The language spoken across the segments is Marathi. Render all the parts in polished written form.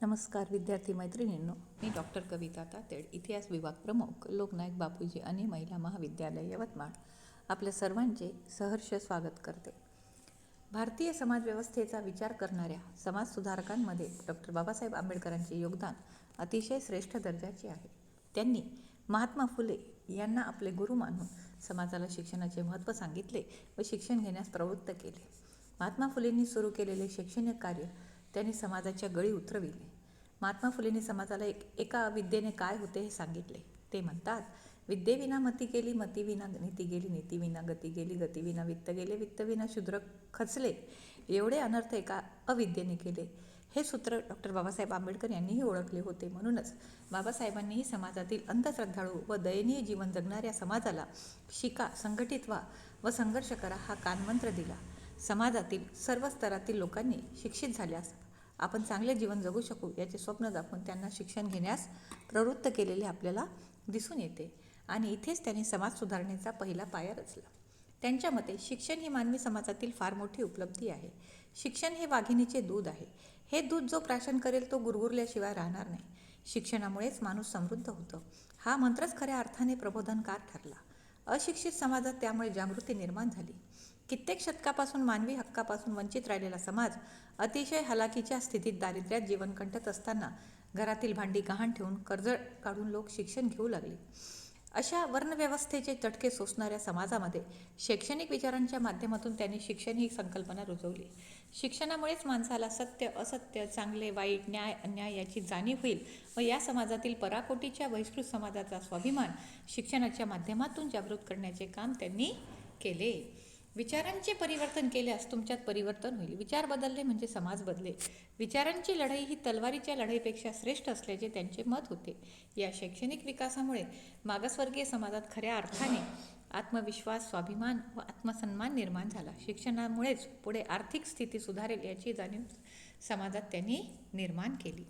नमस्कार विद्यार्थी मैत्रिणींनो, मी डॉक्टर कविता तातेड, इतिहास विभाग प्रमुख, लोकनायक बापूजी आणि महिला महाविद्यालय यवतमाळ आपल्या सर्वांचे सहर्ष स्वागत करते. भारतीय समाजव्यवस्थेचा विचार करणाऱ्या समाजसुधारकांमध्ये डॉक्टर बाबासाहेब आंबेडकरांचे योगदान अतिशय श्रेष्ठ दर्जाचे आहे. त्यांनी महात्मा फुले यांना आपले गुरु मानून समाजाला शिक्षणाचे महत्त्व सांगितले व शिक्षण घेण्यास प्रवृत्त केले. महात्मा फुलेंनी सुरू केलेले शैक्षणिक कार्य त्यांनी समाजाच्या गळी उतरविले. महात्मा फुलेंनी समाजाला एका विद्येने काय होते हे सांगितले. ते म्हणतात, विद्येविना मती गेली, मतीविना नीती गेली, नीतीविना गती गेली, गतीविना वित्त गेले, वित्तविना शूद्र खचले. एवढे अनर्थ एका अविद्येने केले. हे सूत्र डॉक्टर बाबासाहेब आंबेडकर यांनीही ओळखले होते. म्हणूनच बाबासाहेबांनीही समाजातील अंधश्रद्धाळू व दयनीय जीवन जगणाऱ्या समाजाला शिका, संघटित व्हा व संघर्ष करा हा कानमंत्र दिला. समाजातील सर्व स्तरातील लोकांनी शिक्षित झाल्यास आपण चांगले जीवन जगू शकू याचे स्वप्न दाखवून त्यांना शिक्षण घेण्यास प्रवृत्त केलेले आपल्याला दिसून येते आणि इथेच त्यांनी समाज सुधारणेचा पहिला पाया रचला. त्यांच्या मते शिक्षण ही मानवी समाजातील फार मोठी उपलब्धी आहे. शिक्षण हे वाघिणीचे दूध आहे. हे दूध जो प्राशन करेल तो गुरगुरल्याशिवाय राहणार नाही. शिक्षणामुळेच माणूस समृद्ध होतो हा मंत्रच खऱ्या अर्थाने प्रबोधनकार ठरला. अशिक्षित समाजात त्यामुळे जागृती निर्माण झाली. कित्येक शतकापासून मानवी हक्कापासून वंचित राहिलेला समाज अतिशय हलाखीच्या स्थितीत दारिद्र्यात जीवन कंठत असताना घरातील भांडी गहाण ठेवून कर्ज काढून लोक शिक्षण घेऊ लागले. अशा वर्णव्यवस्थेचे चटके सोसणाऱ्या समाजामध्ये शैक्षणिक विचारांच्या माध्यमातून त्यांनी शिक्षण ही संकल्पना रुजवली. शिक्षणामुळेच माणसाला सत्य, असत्य, चांगले, वाईट, न्याय, अन्याय याची जाणीव होईल व या समाजातील पराकोटीच्या बहिष्कृत समाजाचा स्वाभिमान शिक्षणाच्या माध्यमातून जागृत करण्याचे काम त्यांनी केले. विचारांचे परिवर्तन केल्यास तुमच्यात परिवर्तन होईल. विचार बदलले म्हणजे समाज बदले. विचारांची लढाई ही तलवारीच्या लढाईपेक्षा श्रेष्ठ असल्याचे त्यांचे मत होते. या शैक्षणिक विकासामुळे मागासवर्गीय समाजात खऱ्या अर्थाने आत्मविश्वास, स्वाभिमान व आत्मसन्मान निर्माण झाला. शिक्षणामुळेच पुढे आर्थिक स्थिती सुधारेल याची जाणीव समाजात त्यांनी निर्माण केली.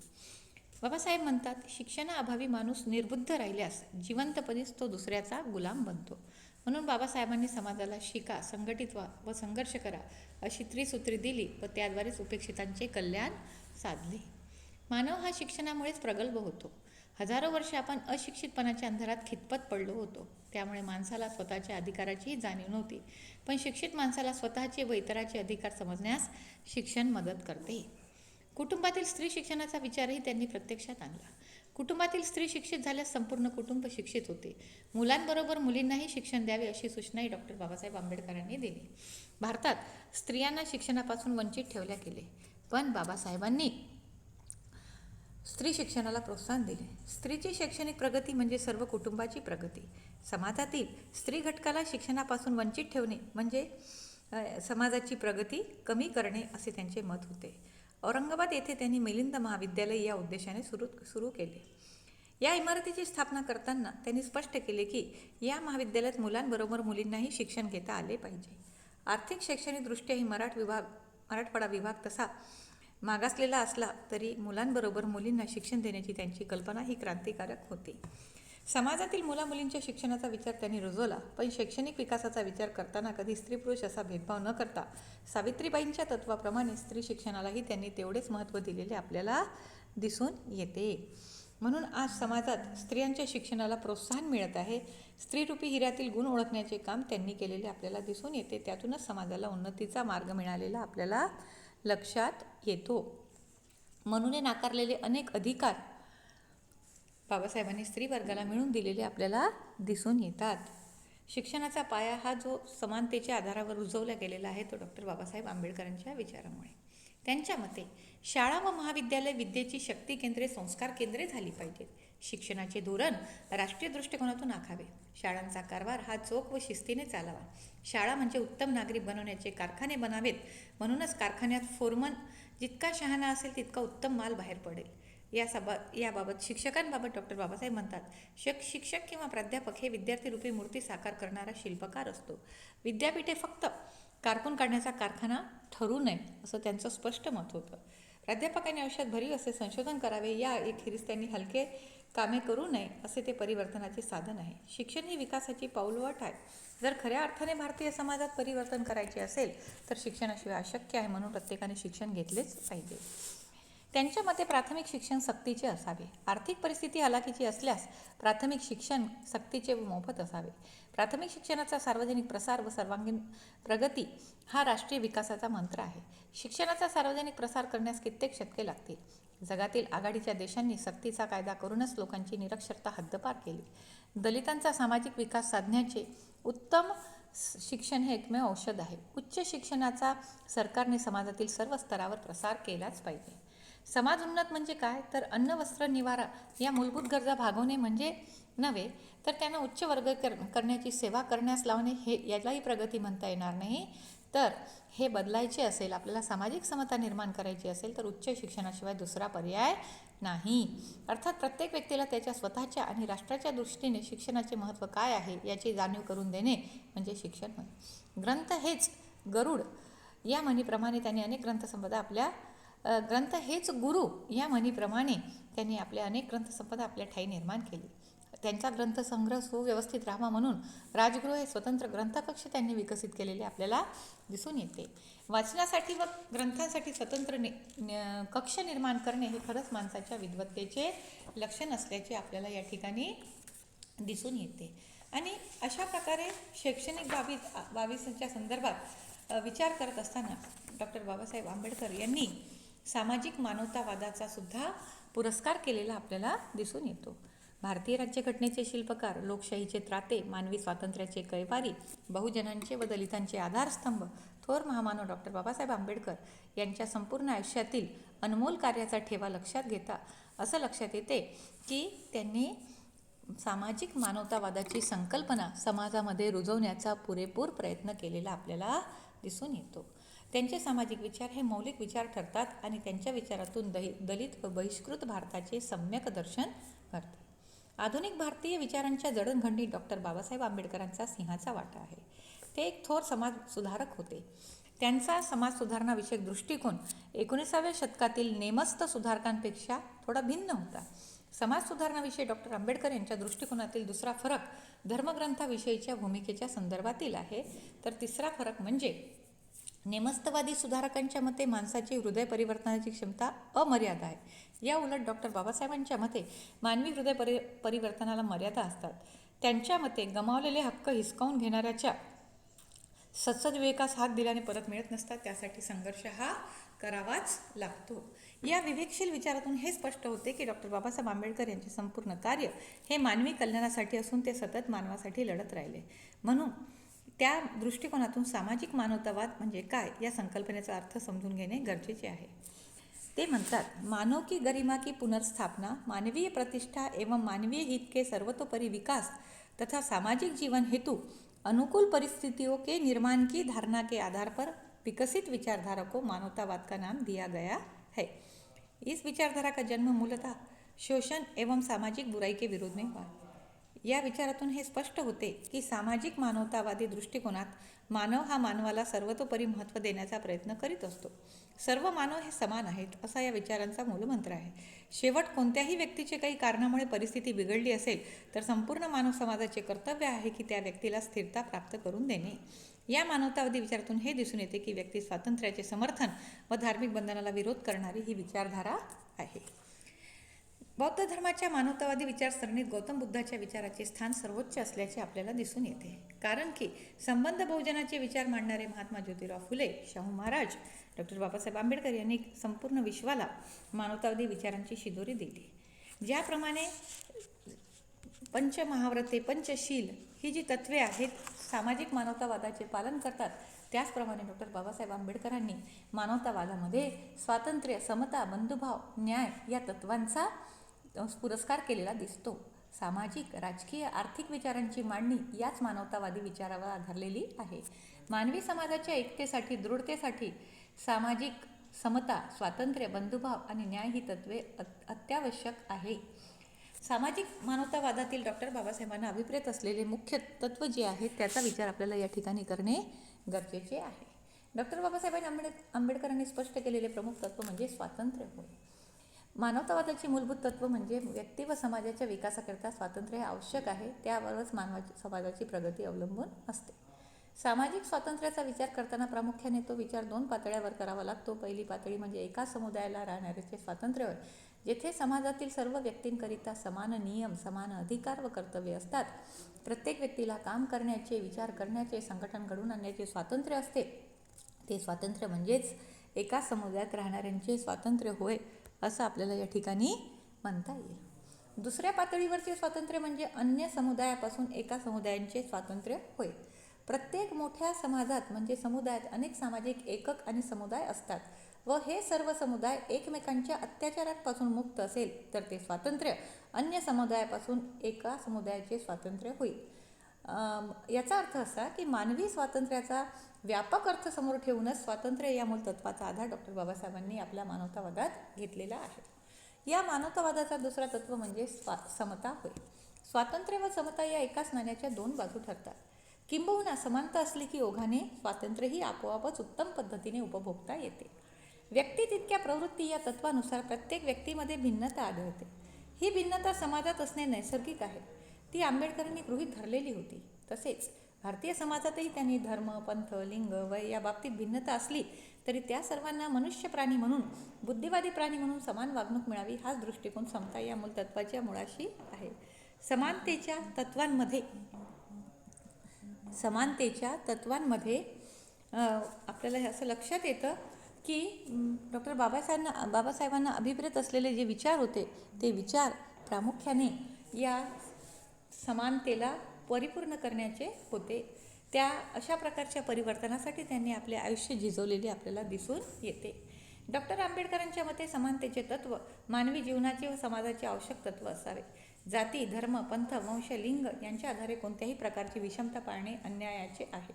बाबासाहेब म्हणतात, शिक्षणाअभावी माणूस निर्बुद्ध राहिल्यास जिवंतपणीच तो दुसऱ्याचा गुलाम बनतो. म्हणून बाबासाहेबांनी समाजाला शिका, संघटित व्हा व संघर्ष करा अशी त्रिसूत्री दिली व त्याद्वारेच उपेक्षितांचे कल्याण साधले. मानव हा शिक्षणामुळेच प्रगल्भ होतो. हजारो वर्ष आपण अशिक्षितपणाच्या अंधारात खितपत पडलो होतो. त्यामुळे माणसाला स्वतःच्या अधिकाराचीही जाणीव नव्हती. पण शिक्षित माणसाला स्वतःचे व इतराचे अधिकार समजण्यास शिक्षण मदत करते. कुटुंबातील स्त्री शिक्षणाचा विचारही त्यांनी प्रत्यक्षात आणला. कुटुंबातील स्त्री शिक्षित झाल्यास संपूर्ण कुटुंब शिक्षित होते. मुलांबरोबर मुलींनाही शिक्षण द्यावे अशी सूचनाही डॉक्टर बाबासाहेब आंबेडकरांनी दिली. भारतात स्त्रियांना शिक्षणापासून वंचित ठेवले गेले, पण बाबासाहेबांनी स्त्री शिक्षणाला प्रोत्साहन दिले. स्त्रीची शैक्षणिक प्रगती म्हणजे सर्व कुटुंबाची प्रगती. समाजातील स्त्री घटकाला शिक्षणापासून वंचित ठेवणे म्हणजे समाजाची प्रगती कमी करणे असे त्यांचे मत होते. औरंगाबाद येथे त्यांनी मिलिंद महाविद्यालय या उद्देशाने सुरू केले. या इमारतीची स्थापना करताना त्यांनी स्पष्ट केले की या महाविद्यालयात मुलांबरोबर मुलींनाही शिक्षण घेता आले पाहिजे. आर्थिक शैक्षणिकदृष्ट्या ही मराठवाडा विभाग तसा मागासलेला असला तरी मुलांबरोबर मुलींना शिक्षण देण्याची त्यांची कल्पना ही क्रांतिकारक होती. समाजातील मुलामुलींच्या शिक्षणाचा विचार त्यांनी रुजवला, पण शैक्षणिक विकासाचा विचार करताना कधी स्त्री पुरुष असा भेदभाव न करता सावित्रीबाईंच्या तत्वाप्रमाणे स्त्री शिक्षणालाही त्यांनी तेवढेच महत्त्व दिलेले आपल्याला दिसून येते. म्हणून आज समाजात स्त्रियांच्या शिक्षणाला प्रोत्साहन मिळत आहे. स्त्रीरूपी हिऱ्यातील गुण ओळखण्याचे काम त्यांनी केलेले आपल्याला दिसून येते. त्यातूनच समाजाला उन्नतीचा मार्ग मिळालेला आपल्याला लक्षात येतो. म्हणून नाकारलेले अनेक अधिकार बाबासाहेबांनी स्त्री वर्गाला मिळवून दिलेले आपल्याला दिसून येतात. शिक्षणाचा पाया हा जो समानतेच्या आधारावर रुजवला गेलेला आहे तो डॉक्टर बाबासाहेब आंबेडकरांच्या विचारामुळे. त्यांच्या मते शाळा व महाविद्यालय विद्येची शक्ती केंद्रे, संस्कार केंद्रे झाली पाहिजेत. शिक्षणाचे धोरण राष्ट्रीय दृष्टिकोनातून आखावे. शाळांचा कारभार हा चोख व शिस्तीने चालावा. शाळा म्हणजे उत्तम नागरिक बनवण्याचे कारखाने बनावेत. म्हणूनच कारखान्यात फोरमन जितका शहाणा असेल तितका उत्तम माल बाहेर पडेल. याबाबत शिक्षकांबाबत डॉक्टर बाबासाहेब म्हणतात, शिक्षक किंवा प्राध्यापक हे विद्यार्थीरूपी मूर्ती साकार करणारा शिल्पकार असतो. विद्यापीठे फक्त कारकून काढण्याचा कारखाना ठरू नये असं त्यांचं स्पष्ट मत होतं. प्राध्यापकांनी आयुष्यात भरीव असे संशोधन करावे, या एखेरीस त्यांनी हलके कामे करू नये असे ते परिवर्तनाचे साधन आहे. शिक्षण ही विकासाची पाऊलवाट आहे. जर खऱ्या अर्थाने भारतीय समाजात परिवर्तन करायचे असेल तर शिक्षणाशिवाय अशक्य आहे. म्हणून प्रत्येकाने शिक्षण घेतलेच पाहिजे. त्यांच्या मते प्राथमिक शिक्षण सक्तीचे असावे. आर्थिक परिस्थिती हलाखीची असल्यास प्राथमिक शिक्षण सक्तीचे व मोफत असावे. प्राथमिक शिक्षणाचा सार्वजनिक प्रसार व सर्वांगीण प्रगती हा राष्ट्रीय विकासाचा मंत्र आहे. शिक्षणाचा सार्वजनिक प्रसार करण्यास कित्येक शतके लागतील. जगातील आघाडीच्या देशांनी सक्तीचा कायदा करूनच लोकांची निरक्षरता हद्दपार केली. दलितांचा सामाजिक विकास साधण्याचे उत्तम शिक्षण हे एकमेव औषध आहे. उच्च शिक्षणाचा सरकारने समाजातील सर्व स्तरावर प्रसार केलाच पाहिजे. समाज उन्नत म्हणजे काय, तर अन्न वस्त्र निवारा या मूलभूत गरजा भागवणे म्हणजे नव्हे, तर त्यांना उच्च वर्ग करण्याची सेवा करण्यास लावणे हे यालाही प्रगती म्हणता येणार नाही. तर हे बदलायचे असेल, आपल्याला सामाजिक समता निर्माण करायची असेल, तर उच्च शिक्षणाशिवाय दुसरा पर्याय नाही. अर्थात प्रत्येक व्यक्तीला त्याच्या स्वतःच्या आणि राष्ट्राच्या दृष्टीने शिक्षणाचे महत्त्व काय आहे याची जाणीव करून देणे म्हणजे शिक्षण होय. ग्रंथ हेच गरुड या म्हणीप्रमाणे त्यांनी अनेक ग्रंथसंपदा ग्रंथ हेच गुरु या म्हणीप्रमाणे त्यांनी अनेक ग्रंथसंपदा आपल्या ठायी निर्माण केली. त्यांचा ग्रंथसंग्रह सुव्यवस्थित राहावा म्हणून राजगृह हे स्वतंत्र ग्रंथकक्ष त्यांनी विकसित केलेले आपल्याला दिसून येते. वाचनासाठी व ग्रंथांसाठी स्वतंत्र कक्ष निर्माण करणे हे खरंच माणसाच्या विद्वत्तेचे लक्षण असल्याचे आपल्याला या ठिकाणी दिसून येते. आणि अशा प्रकारे शैक्षणिक बाबींच्या संदर्भात विचार करत असताना डॉक्टर बाबासाहेब आंबेडकर यांनी सामाजिक मानवतावादाचा सुद्धा पुरस्कार केलेला आपल्याला दिसून येतो. भारतीय राज्यघटनेचे शिल्पकार, लोकशाहीचे त्राते, मानवी स्वातंत्र्याचे कैवारी, बहुजनांचे व दलितांचे आधारस्तंभ थोर महामानव डॉक्टर बाबासाहेब आंबेडकर यांच्या संपूर्ण आयुष्यातील अनमोल कार्याचा ठेवा लक्षात घेता असं लक्षात येते की त्यांनी सामाजिक मानवतावादाची संकल्पना समाजामध्ये रुजवण्याचा पुरेपूर प्रयत्न केलेला आपल्याला दिसून येतो. त्यांचे सामाजिक विचार हे मौलिक विचार ठरतात आणि त्यांच्या विचारातून दलित व बहिष्कृत भारताचे सम्यक दर्शन करतात. आधुनिक भारतीय विचारांच्या जडणघडणीत डॉक्टर बाबासाहेब आंबेडकरांचा सिंहाचा वाटा आहे. ते एक थोर समाज सुधारक होते. त्यांचा समाज सुधारणाविषयक दृष्टिकोन 19व्या शतकातील नेमस्त सुधारकांपेक्षा थोडा भिन्न होता. समाज सुधारणाविषयी डॉक्टर आंबेडकर यांच्या दृष्टिकोनातील दुसरा फरक धर्मग्रंथाविषयीच्या भूमिकेच्या संदर्भातील आहे. तर तिसरा फरक म्हणजे नेमस्तवादी सुधारकांच्या मते माणसाची हृदय परिवर्तनाची क्षमता अमर्याद आहे. या उलट डॉक्टर बाबासाहेबांच्या मते मानवी हृदय परिवर्तनाला मर्यादा असतात. त्यांच्या मते गमावलेले हक्क हिसकावून घेणाऱ्याच्या सत्सद्विवेकास हात दिल्याने परत मिळत नसतात. त्यासाठी संघर्ष हा करावाच लागतो. या विवेकशील विचारातून हे स्पष्ट होते की डॉक्टर बाबासाहेब आंबेडकर यांचे संपूर्ण कार्य हे मानवी कल्याणासाठी असून ते सतत मानवासाठी लढत राहिले. म्हणून त्या दृष्टिकोनातून सामाजिक मानवतावाद म्हणजे काय या संकल्पनेचा अर्थ समजून घेणे गरजेचे आहे. ते म्हणतात, मानव की गरिमा की पुनर्स्थापना, मानवीय प्रतिष्ठा एवं मानवीय हित के सर्वतोपरि विकास तथा सामाजिक जीवन हेतु अनुकूल परिस्थितियों के निर्माण की धारणा के आधार पर विकसित विचारधारा को मानवतावाद का नाम दिया गया है. इस विचारधारा का जन्म मूलतः शोषण एवं सामाजिक बुराई के विरोध में हुआ. या विचारातून हे स्पष्ट होते की सामाजिक मानवतावादी दृष्टिकोनात मानव हा मानवाला सर्वतोपरी महत्त्व देण्याचा प्रयत्न करीत असतो. सर्व मानव हे समान आहेत असा या विचारांचा मूलमंत्र आहे. शेवट कोणत्याही व्यक्तीचे काही कारणामुळे परिस्थिती बिघडली असेल तर संपूर्ण मानव समाजाचे कर्तव्य आहे की त्या व्यक्तीला स्थिरता प्राप्त करून देणे. या मानवतावादी विचारातून हे दिसून येते की व्यक्ती स्वातंत्र्याचे समर्थन व धार्मिक बंधनाला विरोध करणारी ही विचारधारा आहे. बौद्ध धर्माच्या मानवतावादी विचारसरणीत गौतम बुद्धाच्या विचाराचे स्थान सर्वोच्च असल्याचे आपल्याला दिसून येते. कारण की संबंध बहुजनाचे विचार मांडणारे महात्मा ज्योतिराव फुले, शाहू महाराज, डॉक्टर बाबासाहेब आंबेडकर यांनी संपूर्ण विश्वाला मानवतावादी विचारांची शिदोरी दिली. ज्याप्रमाणे पंचमहाव्रते, पंचशील ही जी तत्त्वे आहेत सामाजिक मानवतावादाचे पालन करतात, त्याचप्रमाणे डॉक्टर बाबासाहेब आंबेडकरांनी मानवतावादामध्ये स्वातंत्र्य, समता, बंधुभाव, न्याय या तत्त्वांचा पुरस्कार केलेला दिसतो. सामाजिक, राजकीय, आर्थिक विचारांची मांडणी याच मानवतावादी विचारावर आधारलेली आहे. मानवी समाजाच्या एकतेसाठी, दृढतेसाठी सामाजिक समता, स्वातंत्र्य, बंधुभाव आणि न्याय ही तत्त्वे अत्यावश्यक आहे. सामाजिक मानवतावादातील डॉक्टर बाबासाहेबांना अभिप्रेत असलेले मुख्य तत्त्व जे आहे त्याचा विचार आपल्याला या ठिकाणी करणे गरजेचे आहे. डॉक्टर बाबासाहेब आंबेडकरांनी स्पष्ट केलेले प्रमुख तत्त्व म्हणजे स्वातंत्र्य होय. मानवतावादाची मूलभूत तत्त्व म्हणजे व्यक्ती व समाजाच्या विकासाकरिता स्वातंत्र्य हे आवश्यक आहे. त्यावरच समाजाची प्रगती अवलंबून असते. सामाजिक स्वातंत्र्याचा विचार करताना प्रामुख्याने तो विचार 2 पातळ्यावर करावा लागतो. पहिली पातळी म्हणजे एका समुदायाला राहण्याचे स्वातंत्र्य होय, जेथे समाजातील सर्व व्यक्तींकरिता समान नियम, समान अधिकार व कर्तव्य असतात. प्रत्येक व्यक्तीला काम करण्याचे, विचार करण्याचे, संघटन घडवून आणण्याचे स्वातंत्र्य असते. ते स्वातंत्र्य म्हणजेच एका समुदायात राहणाऱ्यांचे स्वातंत्र्य होय, असं आपल्याला या ठिकाणी म्हणता येईल. दुसऱ्या पातळीवरचे स्वातंत्र्य म्हणजे अन्य समुदायापासून एका समुदायांचे स्वातंत्र्य होय. प्रत्येक मोठ्या समाजात म्हणजे समुदायात अनेक सामाजिक एकक आणि समुदाय असतात व हे सर्व समुदाय एकमेकांच्या अत्याचारांपासून मुक्त असेल तर ते स्वातंत्र्य अन्य समुदायापासून एका समुदायाचे स्वातंत्र्य होईल. याचा अर्थ असा की मानवी स्वातंत्र्याचा व्यापक अर्थ समोर ठेवूनच स्वातंत्र्य या मूळ तत्वाचा आधार डॉक्टर बाबासाहेबांनी आपल्या मानवतावादात घेतलेला आहे. या मानवतावादाचा दुसरा तत्व म्हणजे समता होय. स्वातंत्र्य व समता या एकाच नाण्याच्या 2 बाजू ठरतात. किंबहुना समानता असली की ओघाने स्वातंत्र्यही आपोआपच उत्तम पद्धतीने उपभोगता येते. व्यक्ती तितक्या प्रवृत्ती या तत्वानुसार प्रत्येक व्यक्तीमध्ये भिन्नता आढळते. ही भिन्नता समाजात असणे नैसर्गिक आहे. ती आंबेडकरांनी गृहीत धरलेली होती. तसेच भारतीय समाजातही त्यांनी धर्म, पंथ, लिंग, वय या बाबतीत भिन्नता असली तरी त्या सर्वांना मनुष्य प्राणी म्हणून, बुद्धिवादी प्राणी म्हणून समान वागणूक मिळावी हाच दृष्टिकोन समता या मूळ तत्वाच्या मुळाशी आहे. समानतेच्या तत्वांमध्ये आपल्याला असं लक्षात येतं की डॉक्टर बाबासाहेबांना अभिप्रेत असलेले जे विचार होते ते विचार प्रामुख्याने या समानतेला परिपूर्ण करण्याचे होते. त्या अशा प्रकारच्या परिवर्तनासाठी त्यांनी आपले आयुष्य झिजवलेले आपल्याला दिसून येते. डॉक्टर आंबेडकरांच्या मते समानतेचे तत्व मानवी जीवनाचे व समाजाचे आवश्यक तत्व असावे. जाती, धर्म, पंथ, वंश, लिंग यांच्या आधारे कोणत्याही प्रकारची विषमता पाळणे अन्यायाचे आहे,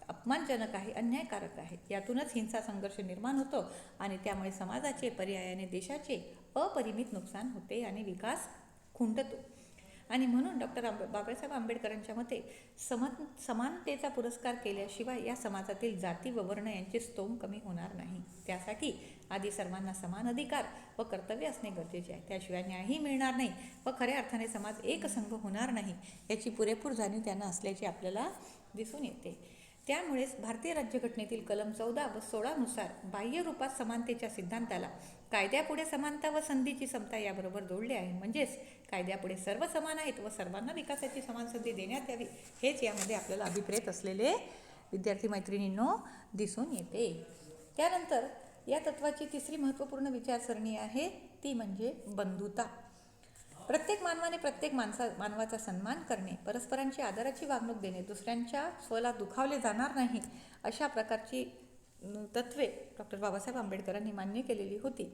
अपमानजनक आहे, अन्यायकारक आहे. यातूनच हिंसा, संघर्ष निर्माण होतो आणि त्यामुळे समाजाचे, पर्यायाने देशाचे अपरिमित नुकसान होते आणि विकास खुंटतो. आणि म्हणून डॉक्टर बाबासाहेब आंबेडकरांच्या मते समानतेचा पुरस्कार केल्याशिवाय या समाजातील जाती व वर्ण यांचे स्तोम कमी होणार नाही. त्यासाठी आधी सर्वांना समान अधिकार व कर्तव्य असणे गरजेचे आहे. त्याशिवाय न्यायही मिळणार नाही व खऱ्या अर्थाने समाज एकसंघ होणार नाही याची पुरेपूर जाणीव त्यांना असल्याचे आपल्याला दिसून येते. त्यामुळेच भारतीय राज्यघटनेतील कलम 14 व 16 नुसार बाह्य रूपात समानतेच्या सिद्धांताला कायद्यापुढे समानता व संधीची समता याबरोबर जोडले आहे. म्हणजेच कायद्यापुढे सर्व समान आहेत व सर्वांना विकासाची समान संधी देण्यात यावी हेच यामध्ये आपल्याला अभिप्रेत असलेले विद्यार्थी मैत्रिणींनो दिसून येते. त्यानंतर या तत्वाची तिसरी महत्त्वपूर्ण विचारसरणी आहे ती म्हणजे बंधुता. प्रत्येक मानवाने प्रत्येक मानवाचा सन्मान करणे, परस्परांची आदराची वागणूक देणे, दुसऱ्यांच्या स्वला दुखावले जाणार नाही अशा प्रकारची तत्वे डॉक्टर बाबासाहेब आंबेडकरांनी मान्य केलेली होती.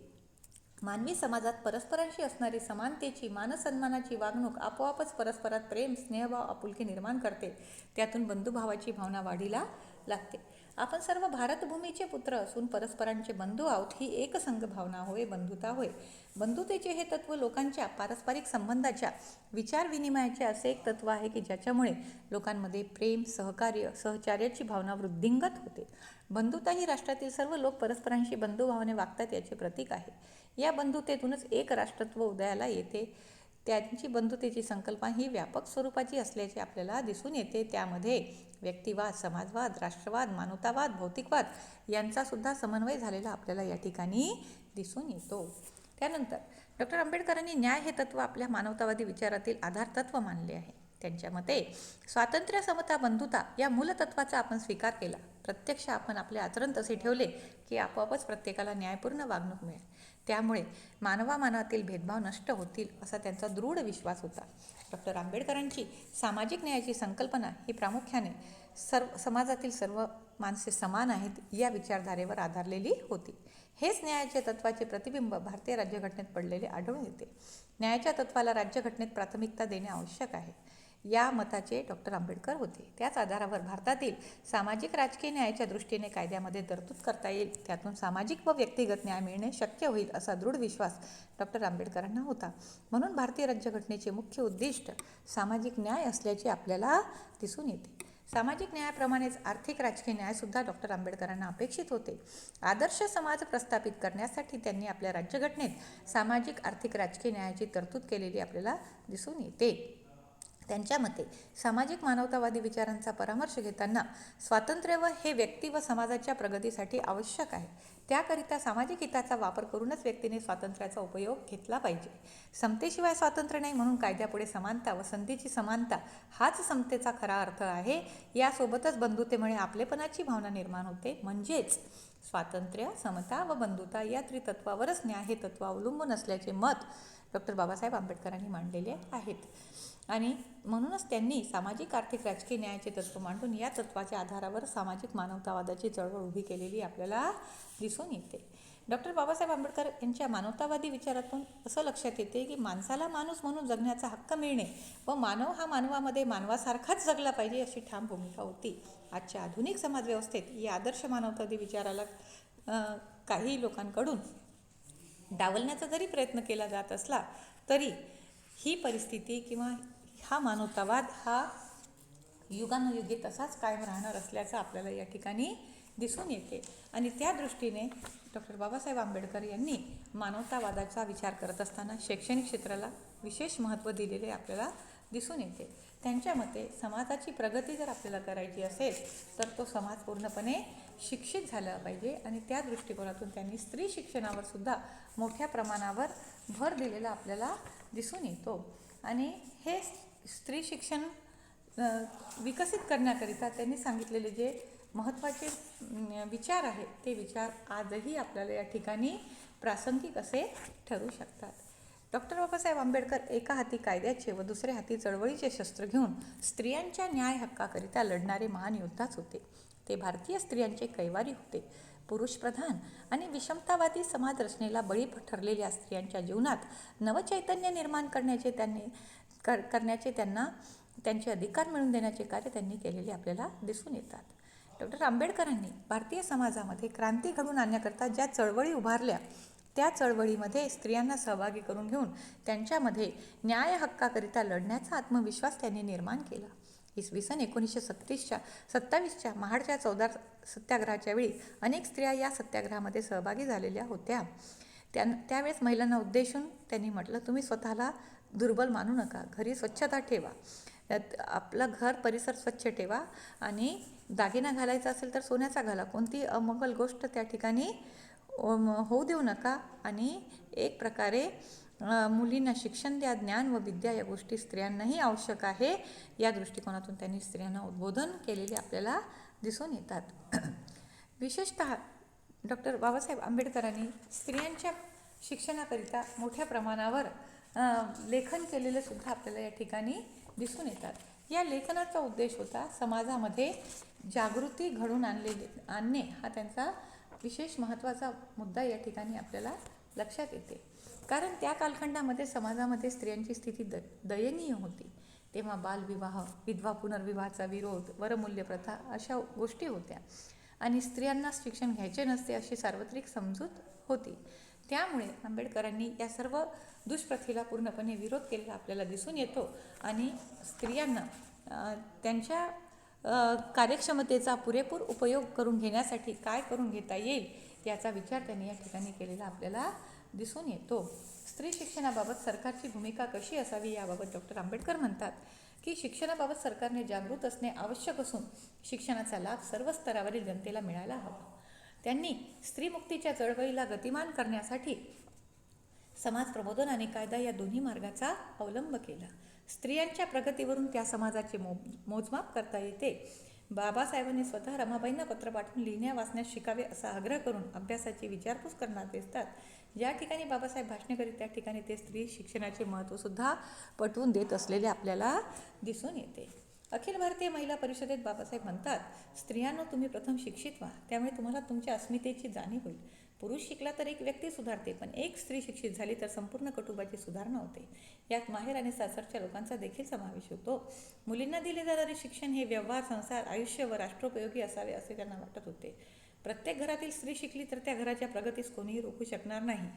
मानवी समाजात परस्परांशी असणारी समानतेची, मानसन्मानाची वागणूक आपोआपच परस्परात प्रेम, स्नेहभाव, आपुलकी निर्माण करते. त्यातून बंधुभावाची भावना वाढीला लागते. आपण सर्व भारतभूमीचे पुत्र असून परस्परांचे बंधू आहोत ही एकसंघ भावना होय, बंधुता होय. बंधुतेचे हे तत्व लोकांच्या पारस्परिक संबंधाच्या, विचार विनिमयाचे असे एक तत्व आहे की ज्याच्यामुळे लोकांमध्ये प्रेम, सहकार्य, सहचार्याची भावना वृद्धिंगत होते. बंधुता ही राष्ट्रातील सर्व लोक परस्परांशी बंधुभावाने वागतात याचे प्रतीक आहे. या बंधुतेतूनच एक राष्ट्रत्व उदयाला येते. त्यांची बंधुतेची संकल्पना ही व्यापक स्वरूपाची असल्याचे आपल्याला दिसून येते. त्यामध्ये व्यक्तिवाद, समाजवाद, राष्ट्रवाद, मानवतावाद, भौतिकवाद यांचा सुद्धा समन्वय झालेला आपल्याला या ठिकाणी दिसून येतो. त्यानंतर डॉक्टर आंबेडकरांनी न्याय हे तत्व आपल्या मानवतावादी विचारातील आधार तत्व मानले आहे. त्यांच्या मते स्वातंत्र्य, समता, बंधुता या मूलतत्वाचा आपण स्वीकार केला, प्रत्यक्ष आपण आपले आचरण तसे ठेवले की आपोआपच प्रत्येकाला न्यायपूर्ण वागणूक मिळेल. त्यामुळे मानवातील भेदभाव नष्ट होतील असा त्यांचा दृढ विश्वास होता. डॉक्टर आंबेडकरांची सामाजिक न्यायाची संकल्पना ही प्रामुख्याने समाजातील सर्व माणसे समान आहेत या विचारधारेवर आधारलेली होती. हेच न्यायाच्या तत्वाचे प्रतिबिंब भारतीय राज्यघटनेत पडलेले आढळून येते. न्यायाच्या तत्वाला राज्यघटनेत प्राथमिकता देणे आवश्यक आहे या मताचे डॉक्टर आंबेडकर होते. त्याच आधारावर भारतातील सामाजिक राजकीय न्यायाच्या दृष्टीने कायद्यामध्ये तरतूद करता येईल, त्यातून सामाजिक व व्यक्तिगत न्याय मिळणे शक्य होईल असा दृढ विश्वास डॉक्टर आंबेडकरांना होता. म्हणून भारतीय राज्यघटनेचे मुख्य उद्दिष्ट सामाजिक न्याय असल्याचे आपल्याला दिसून येते. सामाजिक न्यायाप्रमाणेच आर्थिक राजकीय न्यायसुद्धा डॉक्टर आंबेडकरांना अपेक्षित होते. आदर्श समाज प्रस्थापित करण्यासाठी त्यांनी आपल्या राज्यघटनेत सामाजिक, आर्थिक, राजकीय न्यायाची तरतूद केलेली आपल्याला दिसून येते. त्यांच्या मते सामाजिक मानवतावादी विचारांचा परामर्श घेताना स्वातंत्र्य हे व्यक्ती व समाजाच्या प्रगतीसाठी आवश्यक आहे. त्याकरिता सामाजिक हिताचा वापर करूनच व्यक्तीने स्वातंत्र्याचा उपयोग घेतला पाहिजे. समतेशिवाय स्वातंत्र्य नाही, म्हणून कायद्यापुढे समानता व संधीची समानता हाच समतेचा खरा अर्थ आहे. यासोबतच बंधुतेमुळे आपलेपणाची भावना निर्माण होते. म्हणजेच स्वातंत्र्य, समता व बंधुता या त्रितत्वावरच न्याय हे तत्व अवलंबून असल्याचे मत डॉक्टर बाबासाहेब आंबेडकरांनी मांडलेले आहेत. आणि म्हणूनच त्यांनी सामाजिक, आर्थिक, राजकीय न्यायाचे तत्त्व मांडून या तत्त्वाच्या आधारावर सामाजिक मानवतावादाची चळवळ उभी केलेली आपल्याला दिसून येते. डॉक्टर बाबासाहेब आंबेडकर यांच्या मानवतावादी विचारातून असं लक्षात येते की माणसाला माणूस म्हणून जगण्याचा हक्क मिळणे व मानव हा मानवामध्ये मानवासारखाच जगला पाहिजे अशी ठाम भूमिका होती. आजच्या आधुनिक समाजव्यवस्थेत या आदर्श मानवतावादी विचाराला काही लोकांकडून डावलण्याचा जरी प्रयत्न केला जात असला तरी ही परिस्थिती किंवा हा मानवतावाद हा युगानुयुगे तसाच कायम राहणार असल्याचं आपल्याला या ठिकाणी दिसून येते. आणि त्या दृष्टीने डॉक्टर बाबासाहेब आंबेडकर यांनी मानवतावादाचा विचार करत असताना शैक्षणिक क्षेत्राला विशेष महत्त्व दिलेले आपल्याला दिसून येते. त्यांच्या मते समाजाची प्रगती जर आपल्याला करायची असेल तर तो समाज पूर्णपणे शिक्षित झाला पाहिजे. आणि त्या दृष्टिकोनातून त्यांनी स्त्री शिक्षणावर सुद्धा मोठ्या प्रमाणावर भर दिलेला आपल्याला दिसून येतो. आणि हे स्त्री शिक्षण विकसित करण्याकरिता त्यांनी सांगितलेले जे महत्त्वाचे विचार आहेत ते विचार आजही आपल्याला या ठिकाणी प्रासंगिक असे ठरू शकतात. डॉक्टर बाबासाहेब आंबेडकर एका हाती कायद्याचे व दुसऱ्या हाती चळवळीचे शस्त्र घेऊन स्त्रियांच्या न्याय हक्काकरिता लढणारे महान योद्धाच होते. ते भारतीय स्त्रियांचे कैवारी होते. पुरुषप्रधान आणि विषमतावादी समाज रचनेला बळी ठरलेल्या स्त्रियांच्या जीवनात नवचैतन्य निर्माण करण्याचे त्यांना त्यांचे अधिकार मिळवून देण्याचे कार्य त्यांनी केलेले आपल्याला दिसून येतात. डॉक्टर आंबेडकरांनी भारतीय समाजामध्ये क्रांती घडवून आणण्याकरता ज्या चळवळी उभारल्या त्या चळवळीमध्ये स्त्रियांना सहभागी करून घेऊन त्यांच्यामध्ये न्याय हक्काकरिता लढण्याचा आत्मविश्वास त्यांनी निर्माण केला. इसवी सन 1927च्या महाडच्या चौदार सत्याग्रहाच्या वेळी अनेक स्त्रिया या सत्याग्रहामध्ये सहभागी झालेल्या होत्या. त्यावेळेस महिलांना उद्देशून त्यांनी म्हटलं, तुम्ही स्वतःला दुर्बल मानू नका, घरी स्वच्छता ठेवा, आपलं घर परिसर स्वच्छ ठेवा आणि दागिना घालायचा असेल तर सोन्याचा घाला, कोणती अमंगल गोष्ट त्या ठिकाणी होऊ देऊ नका. आणि एक प्रकारे मुलींना शिक्षण द्या, ज्ञान व विद्या या गोष्टी स्त्रियांनाही आवश्यक आहे. या दृष्टिकोनातून त्यांनी स्त्रियांना उद्बोधन केलेले आपल्याला दिसून येतात. विशेषतः डॉक्टर बाबासाहेब आंबेडकरांनी स्त्रियांच्या शिक्षणाकरिता मोठ्या प्रमाणावर लेखन केलेले सुद्धा आपल्याला या ठिकाणी दिसून येतात. या लेखनाचा उद्देश होता समाजामध्ये जागृती घडवून आणणे हा त्यांचा विशेष महत्त्वाचा मुद्दा या ठिकाणी आपल्याला लक्षात येते. कारण त्या कालखंडामध्ये समाजामध्ये स्त्रियांची स्थिती दयनीय होती. तेव्हा बालविवाह, विधवा पुनर्विवाहाचा विरोध, वरमूल्य प्रथा अशा गोष्टी होत्या आणि स्त्रियांना शिक्षण घ्यायचे नसते अशी सार्वत्रिक समजूत होती. त्यामुळे आंबेडकरांनी या सर्व दुष्प्रथेला पूर्णपणे विरोध केलेला आपल्याला दिसून येतो आणि स्त्रियांना त्यांच्या कार्यक्षमतेचा पुरेपूर उपयोग करून घेण्यासाठी काय करून घेता येईल याचा विचार त्यांनी या ठिकाणी केलेला आपल्याला दिसून येतो. स्त्री शिक्षणाबाबत सरकारची भूमिका कशी असावी याबाबत डॉक्टर आंबेडकर म्हणतात की शिक्षणाबाबत सरकारने जागृत असणे आवश्यक असून शिक्षणाचा लाभ सर्व स्तरावरील जनतेला मिळायला हवा. त्यांनी स्त्रीमुक्तीच्या चळवळीला गतिमान करण्यासाठी समाज प्रबोधन आणि कायदा या दोन्ही मार्गाचा अवलंब केला. स्त्रियांच्या प्रगतीवरून त्या समाजाचे मोजमाप करता येते. बाबासाहेबांनी स्वतः रमाबाईंना पत्र पाठवून लिहिण्या वाचण्यास शिकावे असा आग्रह करून अभ्यासाची विचारपूस करणार दिसतात. ज्या ठिकाणी बाबासाहेब भाषणे करीत त्या ठिकाणी ते स्त्री शिक्षणाचे महत्त्वसुद्धा पटवून देत असलेले आपल्याला दिसून येते. अखिल भारतीय महिला परिषदेत बाबासाहेब म्हणतात, स्त्रियांनो तुम्ही प्रथम शिक्षित व्हा, त्यामुळे तुम्हाला तुमच्या अस्मितेची जाणीव होईल. पुरुष शिकला तर एक व्यक्ती सुधारते, पण एक स्त्री शिक्षित झाली तर संपूर्ण कुटुंबाची सुधारणा होते. यात माहेर आणि सासरच्या लोकांचा देखील समावेश होतो. मुलींना दिले जाणारे शिक्षण हे व्यवहार, संसार, आयुष्य व राष्ट्रोपयोगी असावे असे त्यांना वाटत होते. प्रत्येक घरातील स्त्री शिकली तर त्या घराच्या प्रगतीस कोणीही रोखू शकणार नाही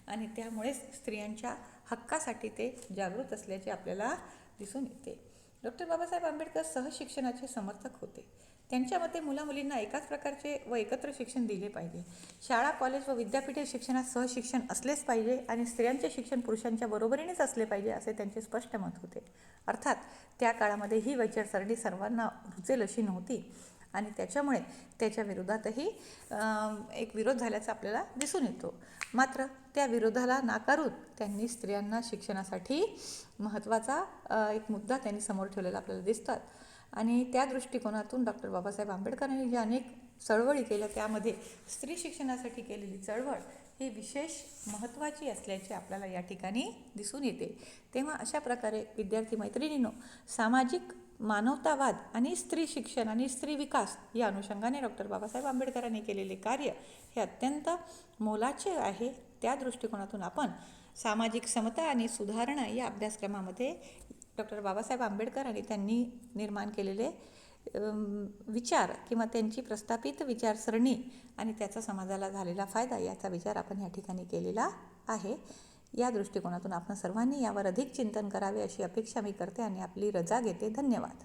आणि त्यामुळेच स्त्रियांच्या हक्कासाठी ते जागृत असल्याचे आपल्याला दिसून येते. डॉक्टर बाबासाहेब आंबेडकर सहशिक्षणाचे समर्थक होते. त्यांच्या मते मुलामुलींना एकाच प्रकारचे व एकत्र शिक्षण दिले पाहिजे. शाळा, कॉलेज व विद्यापीठे शिक्षणात सहशिक्षण असलेच पाहिजे आणि स्त्रियांचे शिक्षण पुरुषांच्या बरोबरीनेच असले पाहिजे असे त्यांचे स्पष्ट मत होते. अर्थात त्या काळामध्ये ही विचारसरणी सर्वांना रुचेल अशी नव्हती आणि त्याच्यामुळे त्याच्या विरोधातही एक विरोध झाल्याचा आपल्याला दिसून येतो. मात्र त्या विरोधाला नाकारून त्यांनी स्त्रियांना शिक्षणासाठी महत्त्वाचा एक मुद्दा त्यांनी समोर ठेवलेला आपल्याला दिसतात. आणि त्या दृष्टिकोनातून डॉक्टर बाबासाहेब आंबेडकरांनी ज्या अनेक चळवळी केल्या त्यामध्ये स्त्री शिक्षणासाठी केलेली चळवळ ही विशेष महत्त्वाची असल्याचे आपल्याला या ठिकाणी दिसून येते. तेव्हा अशा प्रकारे विद्यार्थी मैत्रिणींनो, सामाजिक मानवतावाद आणि स्त्री शिक्षण आणि स्त्री विकास या अनुषंगाने डॉक्टर बाबासाहेब आंबेडकरांनी केलेले कार्य हे अत्यंत मोलाचे आहे. त्या दृष्टिकोनातून आपण सामाजिक समता आणि सुधारणा या अभ्यासक्रमामध्ये डॉक्टर बाबासाहेब आंबेडकर आणि त्यांनी निर्माण केलेले विचार किंवा त्यांची प्रस्थापित विचारसरणी आणि त्याचा समाजाला झालेला फायदा याचा विचार आपण या ठिकाणी केलेला आहे. या दृष्टिकोनातून आपण सर्वांनी यावर अधिक चिंतन करावे अशी अपेक्षा मी करते आणि आपली रजा घेते. धन्यवाद.